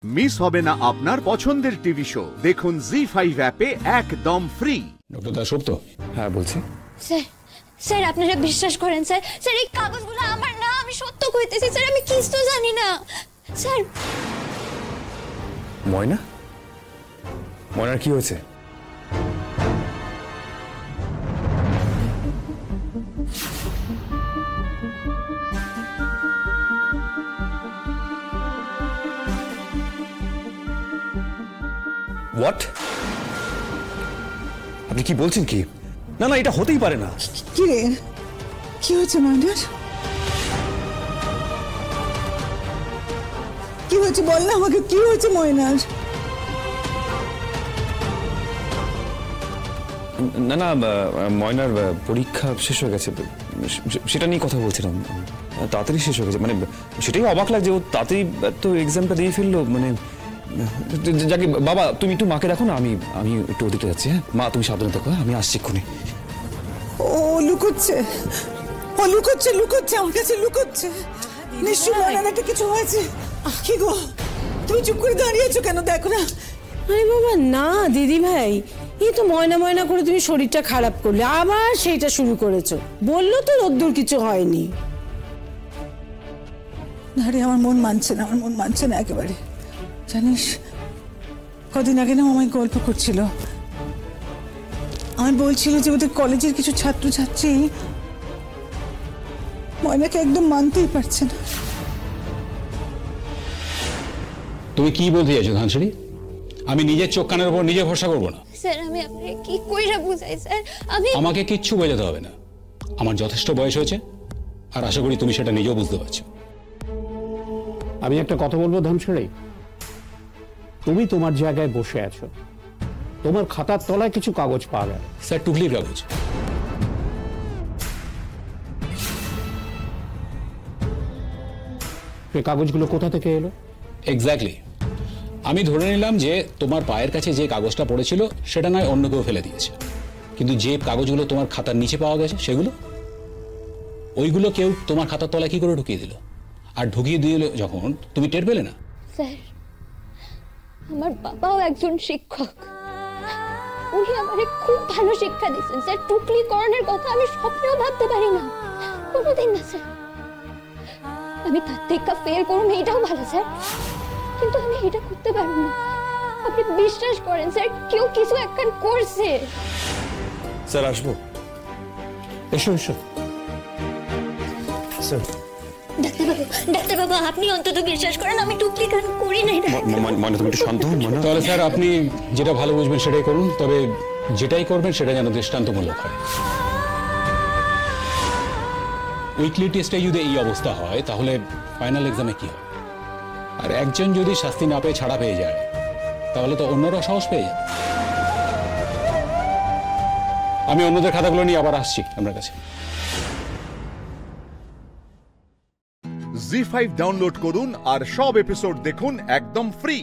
Miss হবে না আপনার পছন্দের টিভি শো। দেখুন জি5 অ্যাপে একদম ফ্রি। ডক্টর দাস তো? হ্যাঁ বলছি। স্যার স্যার আপনারা বিশ্বাস করেন স্যার, স্যার এই কাগজগুলো আমার না, আমি সত্য কইতেছি স্যার, আমি কিছু জানি না স্যার। ময়না, ময়নার কি হয়েছে? হোয়াট? আপনি কি বলছেন? কি? না না, এটা হতেই পারে না। কি রে, কি হয়েছে ময়নার? কি হয়েছে বল না আমাকে, কি হয়েছে ময়নার? না না, ময়নার পরীক্ষা শেষ হয়ে গেছে, সেটা নিয়ে কথা বলছিলাম। তাড়াতাড়ি শেষ হয়ে গেছে, মানে সেটাই অবাক লাগছে, ও তাড়াতাড়ি তো এক্সামটা দিয়ে ফেললো। মানে যাকে বাবা, তুমি একটু মাকে দেখো না, আমি একটু ওদিকে যাচ্ছি। হ্যাঁ মা, তুমি সাবধানে থাকো, আমি আসছি এক্ষুনি। ও লুকোচ্ছে, ও লুকোচ্ছে, লুকোচ্ছে আমার কাছে, লুকোচ্ছে। নিশ্চয় ময়নার একটা কিছু হয়েছে। কি গো, তুমি চুপ করে দাঁড়িয়েছো কেন? দেখো না। আরে বাবা না দিদি ভাই, এই তো ময়না ময়না করে তুমি শরীরটা খারাপ করলে, আবার সেইটা শুরু করেছো। বললো তো রোদ্দুর কিছু হয়নি। আরে আমার মন মানছে না, আমার মন মানছে না একেবারে। জানিস, কদিন আগে না আমায় গল্প করছিল, আমি বলছিল যে ওদের কলেজের কিছু ছাত্রছাত্রী ময়নাকে একদম মানতেই পারছে না। তুমি কি বলতে চাইছো ধানসিঁড়ি? আমি নিজের চোখ কানের উপর নিজে ভরসা করবো না? স্যার আমি আপনাকে কি কইরা বুঝাই স্যার, আমাকে কিচ্ছু বোঝাতে হবে না, আমার যথেষ্ট বয়স হয়েছে, আর আশা করি তুমি সেটা নিজেও বুঝতে পারছো। আমি একটা কথা বলবো ধানসিঁড়ি, তুমি তোমার জায়গায় বসে আছো, তোমার খাতার তলায় কিছু কাগজ পাওয়া গেল। স্যার, টুকলির কাগজ। সেই কাগজগুলো কোথা থেকে এলো? এক্স্যাক্টলি, আমি ধরে নিলাম যে তোমার পায়ের কাছে যে কাগজটা পড়েছিল সেটা নয় অন্য কেউ ফেলে দিয়েছে, কিন্তু যে কাগজগুলো তোমার খাতার নিচে পাওয়া গেছে সেগুলো, ওইগুলো কেউ তোমার খাতার তলায় কি করে ঢুকিয়ে দিল? আর ঢুকিয়ে দিল যখন, তুমি টের পেলে না? স্যার আমার বাবাও একজন শিক্ষক, উনি আমারে খুব ভালো শিক্ষা দিয়েছেন স্যার। টুকলিকরণের কথা আমি স্বপ্নেও ভাবতে পারি না, কোনোদিন না স্যার। আমি তার থেকে ফেল করুন এটাও ভালো স্যার, কিন্তু আমি এটা করতে পারবো না। আপনি বিশ্বাস করেন স্যার, কেউ কিছু একখান করছে। স্যার আসবো? এসো এসো স্যার। ডাক্তার বাবু আপনি অন্তত বিশ্বাস করেন আমি টুকলিকরণ করি নাই। মানে তুমি একটু শান্ত হন। তাহলে স্যার আপনি যেটা ভালো বুঝবেন সেটাই করুন, তবে যেটাই করবেন সেটা যেন দৃষ্টান্তমূলক হয়। উইকলি টেস্টে যদি এই অবস্থা হয় তাহলে ফাইনাল এক্সামে কি হয়? আর একজন যদি শাস্তি না পেয়ে ছাড়া পেয়ে যায় তাহলে তো অন্যরা সাহস পেয়ে যায়। আমি অন্যদের খাতাগুলো নিয়ে আবার আসছি আপনার কাছে। জি5 ডাউনলোড করুন আর সব এপিসোড দেখুন একদম ফ্রি।